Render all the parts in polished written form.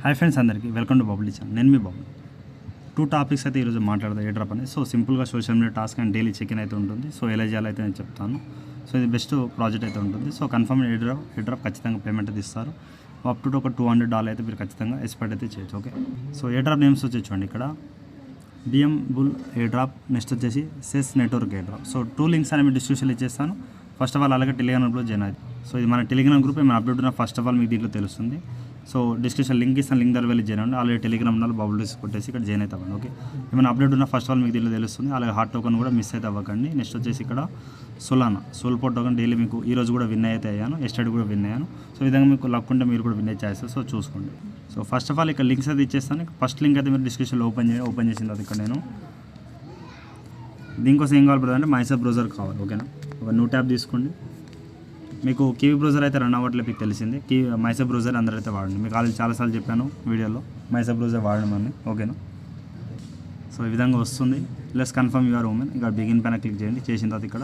Hi friends, అందరికీ welcome to bubble channel. నేను మీ bubble. 2 topics అయితే ఈరోజు మాట్లాడదాం. ఎయిర్ డ్రాప్ అనేది సింపుల్గా social media task and daily check in అయితే ఉంటుంది. ఎలా చేయాలో అయితే నేను చెప్తాను. ఇది బెస్ట్ ప్రాజెక్ట్ అయితే ఉంటుంది. కన్ఫర్మ్ ఎయిర్ డ్రాప్ ఖచ్చితంగా పేమెంట్ అయితే ఇస్తారు. అప్ టు ఒక $200 అయితే మీరు ఖచ్చితంగా ఎక్స్పెక్ట్ అయితే చేయొచ్చు. ఓకే, ఎయిర్ డ్రాప్ నేమ్స్ వచ్చి చూడండి. ఇక్కడ BM bull airdrop, next వచ్చేసి సెస్ నెట్వర్క్ ఎయిర్ డ్రాప్. 2 లింక్స్ అని మీరు డిస్క్రిప్షన్లో ఇచ్చేస్తాను. ఫస్ట్ ఆఫ్ ఆల్ అలాగే టెలిగ్రామ్ గ్రూప్లో జాయిన్ అవుతుంది. ఇది మన టెలిగ్రామ్ గ్రూప్ ఏమైనా అప్డేట్ ఉన్నా ఫస్ట్ ఆఫ్ ఆల్ మీకు దీంట్లో తెలుస్తుంది. డిస్క్రిప్షన్ లింక్ ఇస్తాను, లింక్ ద్వారా వెళ్ళి జాయిన్ అవ్వండి. ఆల్రెడీ టెలిగ్రామ్ ఉన్న బబుల్ రీస్ కొట్టేసి ఇక్కడ జాయిన్ అవుతాను. ఓకే, ఏమైనా అప్డేట్ ఉన్నా ఫస్ట్ ఆఫ్ ఆల్ మీకు దీంట్లో తెలుస్తుంది. అలాగే హాట్ టోకన్ కూడా మిస్ అయితే అవ్వకండి. నెక్స్ట్ వచ్చేసి ఇక్కడ సోల్పోర్ట్ టోకన్ డైలీ మీకు ఈ రోజు కూడా విన్ అయితే అయ్యాను, ఎస్టర్డే కూడా విన్ అయ్యాను. ఈ విధంగా మీకు లక్ ఉంటే మీరు కూడా విన్ అయ్యే ఛాన్సెస్ చూసుకోండి. ఫస్ట్ ఆఫ్ ఆల్ ఇక్కడ లింక్స్ అయితే ఇచ్చేస్తాను. ఫస్ట్ లింక్ అయితే మీరు డిస్క్రిప్షన్లో ఓపెన్ చేసిన తర్వాత ఇక్కడ నేను దీనికోసం ఏం కావాలి అంటే మైసప్ బ్రౌజర్ కావాలి. ఓకేనా, ఒక న్యూ ట్యాబ్ తీసుకోండి. మీకు కివీ బ్రౌజర్ అయితే రన్ అవ్వట్లేదు, మీకు తెలిసింది. మైసప్ బ్రౌజర్ అందరూ అయితే వాడండి. మీకు ఆల్రెడీ చాలాసార్లు చెప్పాను వీడియోలో మైసప్ బ్రౌజర్ వాడమని. ఓకేనా, ఈ విధంగా వస్తుంది. Less confirm your women. ఇక్కడ బిగిన్ పైన క్లిక్ చేయండి. చేసిన తర్వాత ఇక్కడ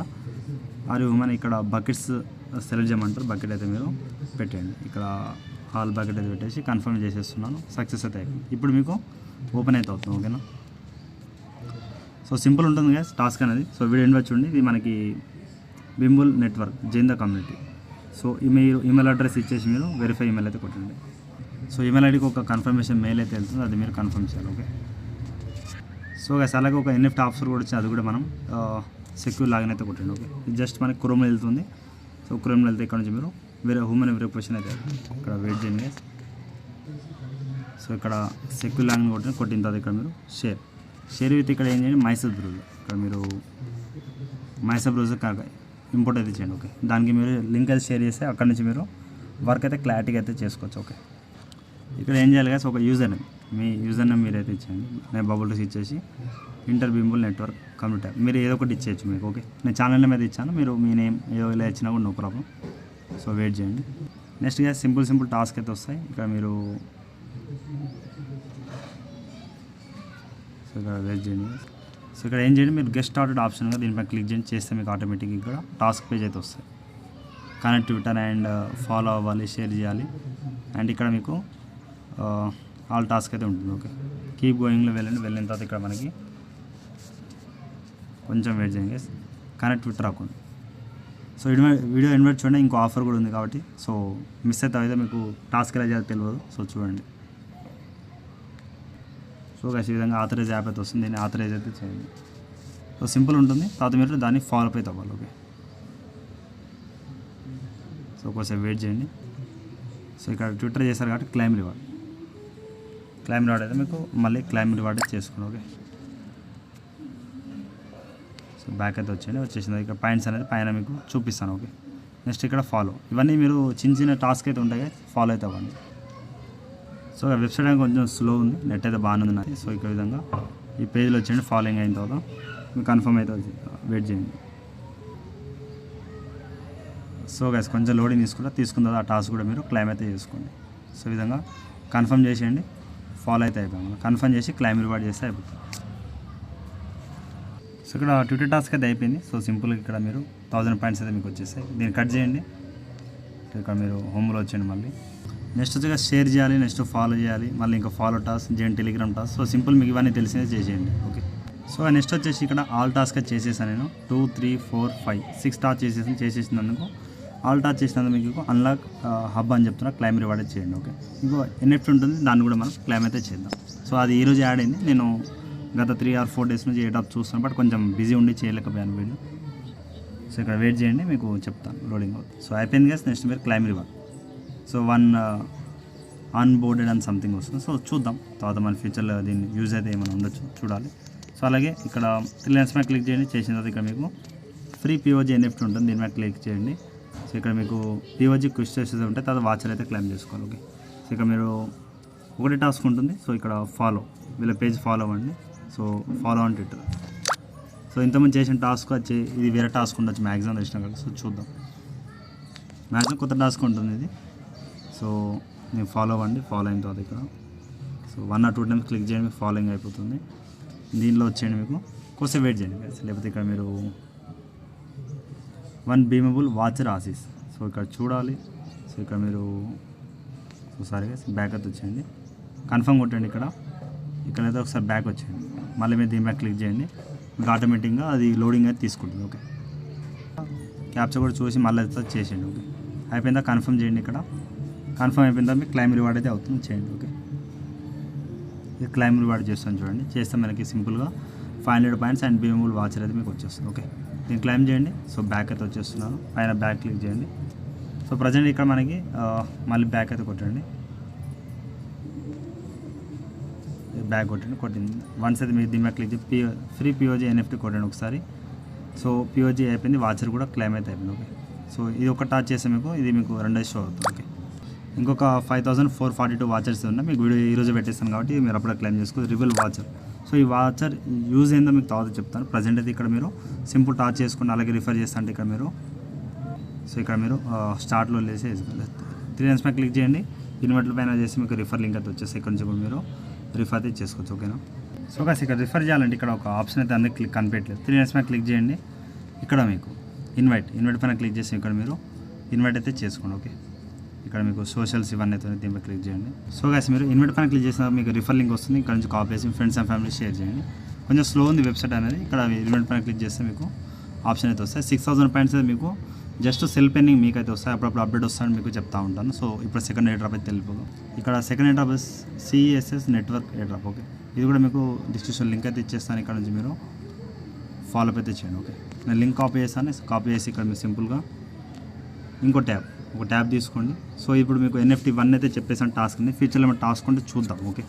ఆర్ ఉమెన్ ఇక్కడ బకెట్స్ సెలెక్ట్ చేయమంటారు. బకెట్ అయితే మీరు పెట్టండి. ఇక్కడ ఆల్ బకెట్ అయితే పెట్టేసి కన్ఫర్మ్ చేసేస్తున్నాను. సక్సెస్ అయితే అయిపోయింది. ఇప్పుడు మీకు ఓపెన్ అయితే అవుతుంది. ఓకేనా, సింపుల్ ఉంటుంది కదా టాస్క్ అనేది. వీడియో ఎండ్ చూడండి. ఇది మనకి బింబుల్ నెట్వర్క్ జైన్ ద కమ్యూనిటీ. మీరు ఈమెయిల్ అడ్రస్ ఇచ్చేసి మీరు వెరిఫై ఈమెయిల్ అయితే కొట్టండి. ఈమెయిల్ ఐడికి ఒక కన్ఫర్మేషన్ మెయిల్ అయితే వెళ్తుంది, అది మీరు కన్ఫర్మ్ చేయాలి. ఓకే, గైస్ అలాగే ఒక ఎన్ఎఫ్టీ ఆఫర్ కూడా వచ్చింది, అది కూడా మనం సెక్యూర్ లాగిన్ అయితే కొట్టండి. ఓకే, ఇది జస్ట్ మనకి క్రోమ్లో వెళ్తుంది. క్రోమ్లో వెళ్తే ఇక్కడ నుంచి మీరు హ్యూమన్ వెరిఫికేషన్ అయితే ఇక్కడ వెయిట్ చేయండి గైస్. ఇక్కడ సెక్యూర్ లాగిన్ కొట్టిన తర్వాత ఇక్కడ మీరు షేర్ విత్ ఇక్కడ ఏం చేయండి మైసప్ బ్రౌజర్. ఇక్కడ మీరు మైసప్ బ్రౌజర్ కాక ఇంపోర్ట్ అయితే చేయండి. ఓకే, దానికి మీరు లింక్ అయితే షేర్ చేస్తే అక్కడ నుంచి మీరు వర్క్ అయితే క్లారిటీగా అయితే చేసుకోవచ్చు. ఓకే, ఇక్కడ ఏం చేయాలి కదా, ఒక యూజర్ నేమ్, మీ యూజర్ నేమ్ మీరు అయితే ఇచ్చేయండి. నేను బబుల్ రీస్ ఇచ్చేసి ఇంటర్ బింబుల్ నెట్వర్క్ కమ్యూనిటీ మీరు ఏదో ఒకటి ఇచ్చేయచ్చు మీకు. ఓకే, నేను ఛానల్ నేమ్ అయితే ఇచ్చాను, మీరు మీ నేమ్ ఏదో ఇలా ఇచ్చినా కూడా నో ప్రాబ్లం. వెయిట్ చేయండి. నెక్స్ట్గా సింపుల్ టాస్క్ అయితే వస్తాయి. ఇక్కడ మీరు ఇక్కడ వెయిట్ చేయండి. ఇక్కడ ఏం చేయండి, మీరు గెస్ట్ స్టార్టెడ్ ఆప్షన్గా దీనిపై క్లిక్ చేస్తే మీకు ఆటోమేటిక్గా ఇక్కడ టాస్క్ పేజ్ అయితే వస్తాయి. కనెక్ట్ ట్విట్టర్ అండ్ ఫాలో అవ్వాలి, షేర్ చేయాలి. అండ్ ఇక్కడ మీకు ఆల్ టాస్క్ అయితే ఉంటుంది. ఓకే, కీప్ గోయింగ్లో వెళ్ళిన తర్వాత ఇక్కడ మనకి కొంచెం వెయిట్ చేయండి. Connect Twitter account. Video invite చూడండి. ఇంకో ఆఫర్ కూడా ఉంది కాబట్టి మిస్ అయితే మీకు టాస్క్ ఎలా చేయాలో తెలియదు. చూడండి. గైస్ ఈ విధంగా ఆథరైజ్ యాప్ అయితే వస్తుంది, దీన్ని ఆథరైజ్ అయితే చేయండి. సింపుల్ ఉంటుంది. తర్వాత మీరు దాన్ని ఫాలో అప్ అయితే అవ్వాలి. ఓకే, కొంచెం వెయిట్ చేయండి. ఇక్కడ ట్విట్టర్ చేశారు కాబట్టి క్లైమ్ రివార్డ్ అయితే మీకు మళ్ళీ క్లైమ్ రివార్డ్ చేసుకోండి. ఓకే, బ్యాక్ అయితే వచ్చేసింది. ఇక్కడ పాయింట్స్ అనేది పైన మీకు చూపిస్తాను. ఓకే, నెక్స్ట్ ఇక్కడ ఫాలో. ఇవన్నీ మీరు చిన్న టాస్క్ అయితే ఉంటాయి, ఫాలో అయితే అవ్వండి. వెబ్సైట్ అనేది కొంచెం స్లో ఉంది, నెట్ అయితే బాగానే ఉంది నాది. ఇక్కడ విధంగా ఈ పేజ్లో వచ్చేయండి. ఫాలోయింగ్ అయిన తర్వాత మీకు కన్ఫర్మ్ అయితే వెయిట్ చేయండి. గైస్ కొంచెం లోడింగ్ తీసుకున్న తర్వాత ఆ టాస్క్ కూడా మీరు క్లైమ్ అయితే చేసుకోండి. ఈ విధంగా కన్ఫర్మ్ చేసేయండి. ఫాలో అయితే అయిపోయింది. కన్ఫర్మ్ చేసి క్లైమ్ రివార్డ్ చేస్తే అయిపోతుంది. ఇక్కడ ట్విట్టర్ టాస్క్ అయితే అయిపోయింది. సింపుల్గా ఇక్కడ మీరు 1000 పాయింట్స్ అయితే మీకు వచ్చేస్తాయి. దీన్ని కట్ చేయండి. ఇక్కడ మీరు హోమ్లో వచ్చేయండి. మళ్ళీ నెక్స్ట్ వచ్చి షేర్ చేయాలి, నెక్స్ట్ ఫాలో చేయాలి, మళ్ళీ ఇంకా ఫాలో టాస్క్ చేయండి, టెలిగ్రామ్ టాస్క్. సింపుల్ మీకు ఇవన్నీ తెలిసిందే చేసేయండి. ఓకే, నెక్స్ట్ వచ్చేసి ఇక్కడ ఆల్ టాస్క్ చేసేసాను నేను. 2, 3, 4, 5, 6 టాస్క్ చేసేసినందుకు ఆల్ టాస్క్ చేసినందుకు మీకు అన్లాక్ హబ్ అని చెప్తున్నా, క్లైమ్ రివార్డ్ చేయండి. ఓకే, ఇంకో ఎన్ఎఫ్టీ ఉంటుంది, దాన్ని కూడా మనం క్లైమ్ అయితే చేద్దాం. అది ఈరోజు యాడ్ అయింది. నేను గత 3 or 4 డేస్ నుంచి ఏ టాప్ చూస్తాను, బట్ కొంచెం బిజీ ఉండి చేయలేకపోయాను వీడియో. ఇక్కడ వెయిట్ చేయండి, మీకు చెప్తాను లోడింగ్ అవుతుంది. అయిపోయింది కదా. నెక్స్ట్ మీరు క్లైమ్ రివార్డ్. 1 అన్బోర్డెడ్ అని సంథింగ్ వస్తుంది. చూద్దాం తర్వాత మన ఫ్యూచర్లో దీన్ని యూజ్ అయితే ఏమైనా ఉండొచ్చు, చూడాలి. అలాగే ఇక్కడ 3 లైన్స్ మీద క్లిక్ చేయండి. చేసిన తర్వాత ఇక్కడ మీకు ఫ్రీ పిఓజీ ఎన్ఎఫ్టీ ఉంటుంది, దీని మీద క్లిక్ చేయండి. ఇక్కడ మీకు పిఓజీ క్విజ్ చేసేది ఉంటే తర్వాత వాచర్ అయితే క్లైమ్ చేసుకోవాలి. ఓకే, ఇక్కడ మీరు ఒకటి టాస్క్ ఉంటుంది. ఇక్కడ ఫాలో, వీళ్ళ పేజ్ ఫాలో అవ్వండి. Follow on Twitter. ఇంతమంది చేసిన టాస్క్ వచ్చి ఇది వేరే టాస్క్ ఉండొచ్చు, మ్యాక్సిమం తెచ్చినా కదా. చూద్దాం. మ్యాక్సిమం కొత్త టాస్క్ ఉంటుంది ఇది. నేను ఫాలో అవ్వండి. ఫాలో అయిన తర్వాత ఇక్కడ 1 or 2 టైమ్స్ క్లిక్ చేయండి, మీకు ఫాలోయింగ్ అయిపోతుంది. దీనిలో వచ్చేయండి, మీకు కొంచెం వెయిట్ చేయండి. లేకపోతే ఇక్కడ మీరు 1 బీమబుల్ వాచర్ ఆసిస్. ఇక్కడ చూడాలి. ఇక్కడ మీరు సారీ బ్యాక్ అయితే వచ్చేయండి. కన్ఫర్మ్ కొట్టండి. ఇక్కడైతే ఒకసారి బ్యాక్ వచ్చేయండి. మళ్ళీ మీరు దీని మీద క్లిక్ చేయండి. మీకు ఆటోమేటిక్గా అది లోడింగ్ అయితే తీసుకుంటుంది. ఓకే, క్యాప్చర్ కూడా చూసి మళ్ళీ అయితే చేసేయండి. ఓకే, అయిపోయిందా కన్ఫర్మ్ చేయండి. కన్ఫర్మ్ అయిపోయిందా మీకు క్లైమ్ రివార్డ్ అయితే అవుతుంది, చేయండి. ఓకే, ఇది క్లైమ్ రివార్డ్ చేస్తాను చూడండి. చేస్తే మనకి సింపుల్గా 500 పాయింట్స్ అండ్ బీఎంబుల్ వాచర్ అయితే మీకు వచ్చేస్తుంది. ఓకే, దీన్ని క్లైమ్ చేయండి. సో బ్యాక్ అయితే వచ్చేస్తున్నాను, పైన బ్యాక్ క్లిక్ చేయండి. సో ప్రజెంట్ ఇక్కడ మనకి మళ్ళీ బ్యాక్ అయితే కొట్టండి. బ్యాక్ కొట్టింది వన్స్ అయితే మీరు దీని మీద క్లిక్ చేసి ఫ్రీ పిఓజీ ఎన్ఎఫ్టీ కొట్టండి ఒకసారి. సో పిఓజీ అయిపోయింది, వాచర్ కూడా క్లైమ్ అయితే అయిపోయింది. ఓకే, సో ఇది ఒక టచ్ చేస్తే మీకు ఇది మీకు రెండో షో అవుతుంది. ఓకే, ఇంకొక 5442 వాచర్స్ ఉన్నాయి. మీకు వీడియో ఈరోజు పెట్టేస్తాను కాబట్టి మీరు అప్పుడే క్లైమ్ చేసుకోవచ్చు. రివెల్ వాచర్. సో ఈ వాచర్ యూజ్ ఏందో మీకు తర్వాత చెప్తాను. ప్రజెంట్ అయితే ఇక్కడ మీరు సింపుల్ టాచ్ చేసుకుని అలాగే రిఫర్ చేస్తా అంటే ఇక్కడ మీరు స్టార్ట్లో వెళ్ళేసి 3 లైన్స్ పైన క్లిక్ చేయండి. ఇన్వర్టర్ పైన చేసి మీకు రిఫర్ లింక్ అయితే వచ్చేసి ఇక్కడ నుంచి కూడా మీరు రిఫర్ అయితే చేసుకోవచ్చు. ఓకేనా. సో కాస్త ఇక్కడ రిఫర్ చేయాలంటే ఇక్కడ ఒక ఆప్షన్ అయితే అందరికి కనిపించట్లేదు. 3 లైన్స్ పైన క్లిక్ చేయండి. ఇక్కడ మీకు ఇన్వైట్ పైన క్లిక్ చేసి ఇక్కడ మీరు ఇన్వైట్ అయితే చేసుకోండి. ఓకే, ఇక్కడ మీకు సోషల్స్ ఇవన్నీ అయితే దీనిపై క్లిక్ చేయండి. సో గాస్ మీరు ఇన్వైట్ పైన క్లిక్ చేసిన మీకు రిఫర్ లింక్ వస్తుంది. ఇక్కడ నుంచి కాపీ చేసి ఫ్రెండ్స్ అండ్ ఫ్యామిలీ షేర్ చేయండి. కొంచెం స్లో ఉంది వెబ్సైట్ అనేది. ఇక్కడ ఇన్వైట్ పైన క్లిక్ చేస్తే మీకు ఆప్షన్ అయితే వస్తాయి. 6000 పాయింట్స్ అయితే మీకు జస్ట్ సెల్ పెండింగ్ మీకు అయితే వస్తాయి. అప్పుడప్పుడు అప్డేట్ వస్తాయని మీకు చెప్తా ఉంటాను. సో ఇప్పుడు సెకండ్ ఎయిర్ డ్రాప్ అయితే తెలిపోదు. ఇక్కడ second air drop CSS network air drop. Okay, ఇది కూడా మీకు డిస్క్రిప్షన్ లింక్ అయితే ఇచ్చేస్తాను. ఇక్కడ నుంచి మీరు ఫాలో అప్ అయితే చేయండి. ఓకే, నేను లింక్ కాపీ చేస్తాను. కాపీ చేసి ఇక్కడ మీరు సింపుల్గా ఒక ట్యాబ్ తీసుకోండి. సో ఇప్పుడు మీకు ఎన్ఎఫ్టీ 1 అయితే చెప్పేసాను టాస్క్ ఉంది. ఫ్యూచర్లో ఏమైనా టాస్క్ ఉంటే చూద్దాం. ఓకే,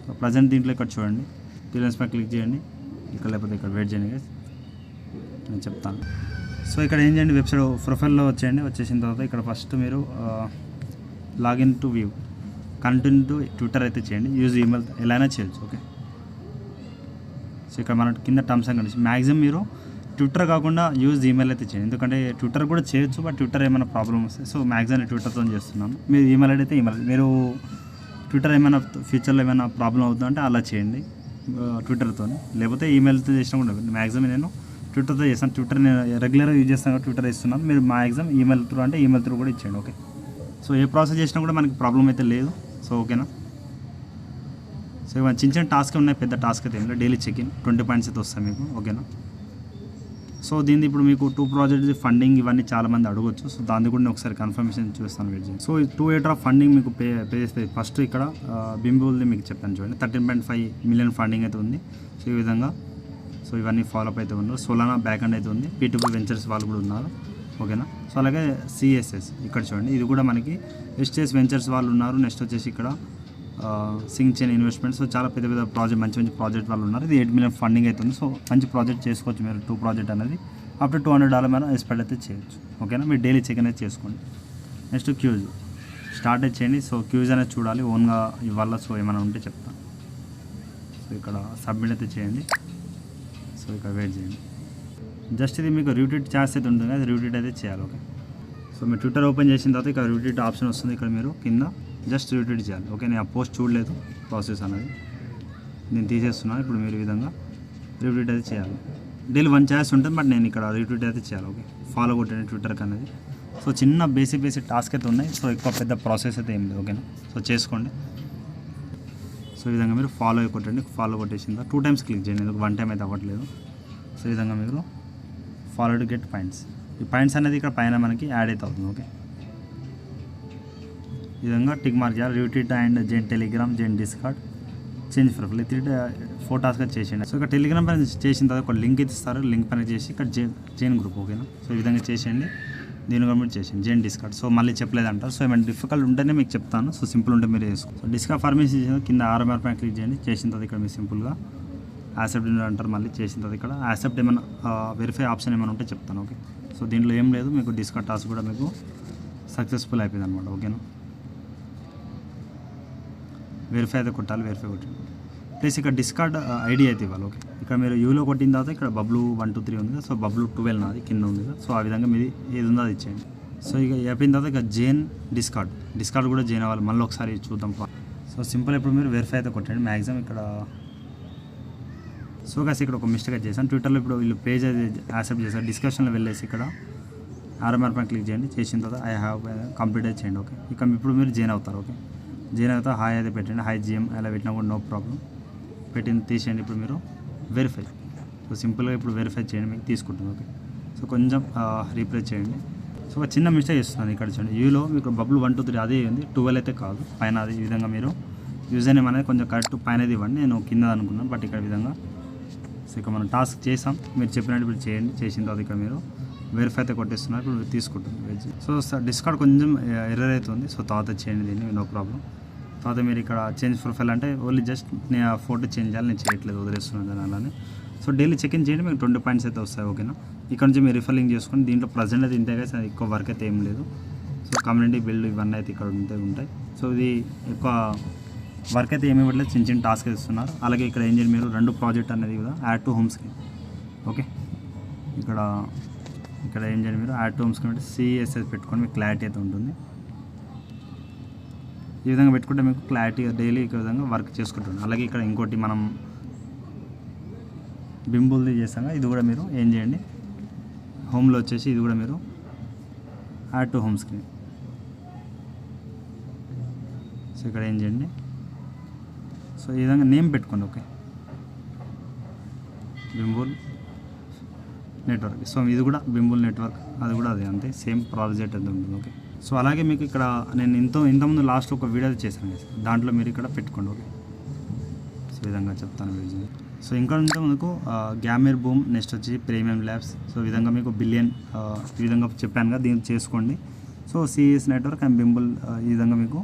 సో ప్రజెంట్ దీంట్లో ఇక్కడ చూడండి. 3 లైన్స్ పై క్లిక్ చేయండి. ఇక్కడ లేకపోతే ఇక్కడ వెయిట్ చేయండి guys, నేను చెప్తాను. సో ఇక్కడ ఏం చేయండి, వెబ్సైట్ ప్రొఫైల్లో వచ్చేసిన తర్వాత ఇక్కడ ఫస్ట్ మీరు login to view content to Twitter అయితే చేయండి. యూజ్ ఈమెయిల్ ఎలా అయినా చేయొచ్చు. ఓకే, సో ఇక్కడ మన కింద టర్మ్స్ అండ్ కండిషన్ మ్యాక్సిమం మీరు ట్విట్టర్ కాకుండా యూజ్ ఈమెయిల్ అయితే చేయండి. ఎందుకంటే ట్విట్టర్ కూడా చేయొచ్చు, బట్ ట్విట్టర్ ఏమైనా ప్రాబ్లమ్ వస్తాయి. సో మ్యాక్సిమం ట్విట్టర్తో చేస్తున్నాను. మీరు ఈమెయిల్ అయితే ఈమెయిల్, మీరు ట్విట్టర్ ఏమైనా ఫ్యూచర్లో ఏమైనా ప్రాబ్లం అవుతుందంటే అలా చేయండి ట్విట్టర్తో. లేకపోతే ఈమెయిల్తో చేసినా కూడా మ్యాక్సిమం నేను ట్విట్టర్తో చేస్తాను. ట్విట్టర్ నేను రెగ్యులర్గా యూజ్ చేస్తాను కాబట్టి ట్విట్టర్ ఇస్తున్నాను. మీరు మ్యాక్సిమం ఈమెయిల్ త్రూ అంటే ఈమెయిల్ త్రూ కూడా ఇచ్చేయండి. ఓకే, సో ఏ ప్రాసెస్ చేసినా కూడా మనకి ప్రాబ్లం అయితే లేదు. సో ఓకేనా. సో ఇవన్నీ చిన్న టాస్క్ ఉన్నాయి, పెద్ద టాస్క్ అయితే ఏం లేదు. డైలీ చెక్ ఇన్ 20 పాయింట్స్ అయితే వస్తాయి మీకు. ఓకేనా. సో దీన్ని ఇప్పుడు మీకు 2 ప్రాజెక్ట్స్ ఫండింగ్ ఇవన్నీ చాలామంది అడగొచ్చు. సో దాన్ని కూడా నేను ఒకసారి కన్ఫర్మేషన్ చూస్తాను వెయిట్ చేయండి. సో 2 ఎయిర్ డ్రాప్ ఫండింగ్ మీకు పే చేస్తే ఫస్ట్ ఇక్కడ బింబుల్ది మీకు చెప్పాను చూడండి. 13.5 మిలియన్ ఫండింగ్ అయితే ఉంది. సో ఈ విధంగా సో ఇవన్నీ ఫాలోఅప్ అయితే ఉన్నారు. సోలానా బ్యాక్ అండ్ అయితే ఉంది. P2P వెంచర్స్ వాళ్ళు కూడా ఉన్నారు. ఓకేనా. సో అలాగే సిఎస్ఎస్ ఇక్కడ చూడండి, ఇది కూడా మనకి ఎస్టీఎస్ వెంచర్స్ వాళ్ళు ఉన్నారు. నెక్స్ట్ వచ్చేసి ఇక్కడ సింగ్ చైన్ ఇన్వెస్ట్మెంట్స్. సో చాలా పెద్ద ప్రాజెక్ట్ మంచి ప్రాజెక్ట్ వాళ్ళు ఉన్నారు. ఇది 8 మిలియన్ ఫండింగ్ అవుతుంది. సో మంచి ప్రాజెక్ట్ చేసుకోవచ్చు మీరు. 2 ప్రాజెక్ట్ అనేది అప్ టు $200 మీద ఎక్స్పెక్ట్ అయితే చేయొచ్చు. ఓకేనా. మీరు డైలీ చెక్ అనేది చేసుకోండి. నెక్స్ట్ క్యూజ్ స్టార్ట్ అయితే చేయండి. సో క్యూజ్ అనేది చూడాలి ఓన్గా ఇవ్వాల. సో ఏమైనా ఉంటే చెప్తాను. సో ఇక్కడ సబ్మిట్ అయితే చేయండి. సో ఇక్కడ వెయిట్ చేయండి. జస్ట్ ఇది మీకు రీట్వీట్ ఛార్జ్ అయితే ఉంటుంది కదా, రీట్వీట్ అయితే చేయాలి. ఓకే, సో మీరు ట్విట్టర్ ఓపెన్ చేసిన తర్వాత ఇక్కడ రీట్వీట్ ఆప్షన్ వస్తుంది. ఇక్కడ మీరు కింద జస్ట్ రీట్వీట్ చేయాలి. ఓకే, నేను ఆ పోస్ట్ చూడలేదు ప్రాసెస్ అనేది, నేను తీసేస్తున్నాను. ఇప్పుడు మీరు ఈ విధంగా రీట్వీట్ అయితే చేయాలి. డైలీ 1 ఛార్జ్ ఉంటుంది, బట్ నేను ఇక్కడ రీట్వీట్ అయితే చేయాలి. ఓకే, ఫాలో కొట్టండి ట్విట్టర్కి అనేది. సో చిన్న బేసిక్ టాస్క్ అయితే ఉన్నాయి. సో ఎక్కువ పెద్ద ప్రాసెస్ అయితే ఏం లేదు. ఓకేనా. సో చేసుకోండి. సో ఈ విధంగా మీరు ఫాలో కొట్టండి. ఫాలో కొట్టేసిందా 2 టైమ్స్ క్లిక్ చేయండి, ఎందుకు 1 టైం అయితే అవ్వట్లేదు. సో ఈ విధంగా మీరు ఫాలో టు గెట్ పాయింట్స్. ఈ పాయింట్స్ అనేది ఇక్కడ పైన మనకి యాడ్ అయితే అవుతుంది. ఓకే, ఈ విధంగా టిక్ మార్క్ చేయాలి. Retweet and Jain Telegram, Jain discard, change profile 4 task చేసేయండి. సో ఇక్కడ టెలిగ్రామ్ పైన చేసిన తర్వాత ఒక లింక్ అయితే ఇస్తారు. లింక్ పైన చేసి ఇక్కడ జైన్ గ్రూప్. ఓకేనా. సో ఈ విధంగా చేసేయండి. దీని గవర్నమెంట్ చేసింది జైన్ డిస్కార్డ్. సో మళ్ళీ చెప్పలేదంటారు. సో ఏమైనా డిఫికల్ట్ ఉంటేనే మీకు చెప్తాను. సో సింపుల్ ఉంటే మీరు చేసుకో. సో డిస్కార్డ్ ఫార్మేషన్ కింద ఆర్ఎంఆర్ పైన క్లిక్ చేయండి. చేసిన తర్వాత ఇక్కడ మీరు సింపుల్గా యాక్సెప్ట్ అంటారు. మళ్ళీ చేసిన తర్వాత ఇక్కడ యాక్సెప్ట్ ఏమైనా వెరిఫై ఆప్షన్ ఏమైనా ఉంటే చెప్తాను. ఓకే, సో దీంట్లో ఏం లేదు. మీకు డిస్కార్డ్ టాస్క్ కూడా మీకు సక్సెస్ఫుల్ అయిపోయింది అనమాట. ఓకేనా. వెరిఫై అయితే కొట్టాలి. వెరిఫై కొట్టండి. ప్లస్ ఇక్కడ డిస్కార్డ్ ఐడి అయితే ఇవ్వాలి. ఓకే, ఇక్కడ మీరు యూలో కొట్టిన తర్వాత ఇక్కడ బబ్లు 1 2 3 ఉంది కదా. సో బబ్లు 12 నాది కింద ఉంది కదా. సో ఆ విధంగా మీది ఏది ఉందో అది ఇచ్చేయండి. సో ఇక అయిపోయిన తర్వాత ఇక జైన్ డిస్కార్డ్ కూడా జైన్ అవ్వాలి. మళ్ళీ ఒకసారి చూద్దాం. సో సింపుల్ ఇప్పుడు మీరు వెరిఫై అయితే కొట్టండి. మ్యాక్సిమం ఇక్కడ సో కాసి ఇక్కడ ఒక మిస్టేక్ అయితే చేశాను. ట్విట్టర్లో ఇప్పుడు వీళ్ళు పేజ్ అయితే యాక్సెప్ట్ చేశారు. డిస్కషన్లో వెళ్ళేసి ఇక్కడ ఆర్ఎంఆర్ పైన క్లిక్ చేయండి. చేసిన తర్వాత ఐ హ్యావ్ కంప్లీట్ అయితే చేయండి. ఓకే, ఇక ఇప్పుడు మీరు జాయిన్ అవుతారు. ఓకే, జీఎన్ అయితే హాయ్ అయితే పెట్టండి, హాయ్ జిఎం అలా పెట్టినా కూడా నో ప్రాబ్లం. పెట్టింది తీసేయండి. ఇప్పుడు మీరు వెరిఫై. సో సింపుల్గా ఇప్పుడు వెరిఫై చేయండి, మీకు తీసుకుంటుంది. ఓకే, సో కొంచెం రీప్లేస్ చేయండి. సో ఒక చిన్న మిస్టేక్ చేస్తున్నాను ఇక్కడ చూడండి. యూలో మీకు బబుల్ 1 2 3 అదే ఉంది, 12 అయితే కాదు పైన. అది ఈ విధంగా మీరు యూజర్ నేమ్ అనేది కొంచెం కరెక్ట్ పైనది ఇవ్వండి. నేను కింద అనుకున్నాను, బట్ ఇక్కడ విధంగా. సో ఇక మనం టాస్క్ చేసాం, మీరు చెప్పినట్టు ఇప్పుడు చేయండి. చేసిన తర్వాత ఇక్కడ మీరు వెరిఫై అయితే కొట్టేస్తున్నారు, ఇప్పుడు తీసుకుంటుంది వెజ్. సో డిస్కార్డ్ కొంచెం ఎర్రర్ అవుతుంది, సో తర్వాత చేయండి దీన్ని, నో ప్రాబ్లం. తర్వాత మీరు ఇక్కడ చేంజ్ ప్రొఫైల్ అంటే ఓన్లీ జస్ట్ నేను ఆ ఫోటో చేంజ్ చేయాలి, నేను చేయట్లేదు, వదిలేస్తున్నాను దాని అలానే. సో డైలీ చెక్ ఇన్ చేయండి, మీకు 20 పాయింట్స్ అయితే వస్తాయి. ఓకేనా, ఇక్కడ నుంచి మీరు రిఫర్లింగ్ చేసుకొని దీంట్లో ప్రజెంట్ అయితే ఇంతే కదా, ఎక్కువ వర్క్ అయితే ఏం లేదు. సో కమ్యూనిటీ బిల్డ్ ఇవన్నీ అయితే ఇక్కడ ఉంటాయి. సో ఇది ఎక్కువ వర్క్ అయితే ఏమి ఇవ్వట్లేదు, చిన్న చిన్న టాస్క్ ఇస్తున్నారు. అలాగే ఇక్కడ ఏం చేయండి, మీరు 2 ప్రాజెక్ట్ అనేది కూడా add to home screen. Okay, ఇక్కడ ఏం చేయండి, మీరు యాడ్ టు హోమ్ స్క్రీన్ అంటే CSS పెట్టుకొని మీకు క్లారిటీ అయితే ఉంటుంది. ఈ విధంగా పెట్టుకుంటే మీకు క్లారిటీగా డైలీ ఈ విధంగా వర్క్ చేసుకుంటుంది. అలాగే ఇక్కడ ఇంకోటి మనం బింబుల్ది చేస్తాం, ఇది కూడా మీరు ఏం చేయండి, హోమ్లో వచ్చేసి ఇది కూడా మీరు add to home screen. So ఇక్కడ ఏం చేయండి, సో ఈ విధంగా నేమ్ పెట్టుకోండి. Okay, బింబుల్ network. సో ఇది కూడా బింబుల్ నెట్వర్క్, అది కూడా అదే అంతే, సేమ్ ప్రాజెక్ట్ అయితే ఉంటుంది. ఓకే, సో అలాగే మీకు ఇక్కడ నేను ఇంతకుముందు లాస్ట్ ఒక వీడియో చేశాను కదా, దాంట్లో మీరు ఇక్కడ పెట్టుకోండి. ఓకే, సో ఈ విధంగా చెప్తాను వీడియో. సో ఇంకా ఉంటే మనకు గ్యామర్ బూమ్, నెక్స్ట్ వచ్చి ప్రీమియం ల్యాబ్స్. సో ఈ విధంగా మీకు బిలియన్ ఈ విధంగా చెప్పాను కదా, దీన్ని చేసుకోండి. సో CS నెట్వర్క్ అండ్ బింబుల్ ఈ విధంగా మీకు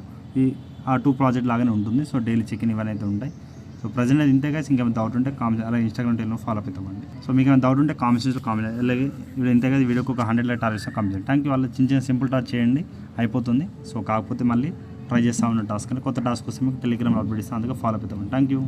ఆ 2 ప్రాజెక్ట్ లాగానే ఉంటుంది. సో డైలీ చెక్-ఇన్ ఇవన్నీ అయితే ఉంటాయి. సో ప్రజెంట్ అది ఇంతే కదా, ఇంకేమైనా డౌట్ ఉంటే కామెంట్, అలాగే ఇన్స్టాగ్రామ్ టెల్లో ఫాలో అప్ అవుతామండి. సో మీకు ఏమైనా డౌట్ ఉంటే కామెంట్స్లో కామెంట్, అలాగే ఇప్పుడు ఇంతే కదా, వీడియోకి ఒక 100 like targets complete. Thank you. వాళ్ళు చిన్న సింపుల్ టాస్క్ చేయండి, అయిపోతుంది. సో కాకపోతే మళ్ళీ ట్రై చేస్తా ఉన్న టాస్క్ అంటే కొత్త టాస్క్ వస్తే మీకు టెలిగ్రామ్ అప్డేట్ ఇస్తాను, అందుకే ఫాలో అప్ అవుతామండి. Thank you.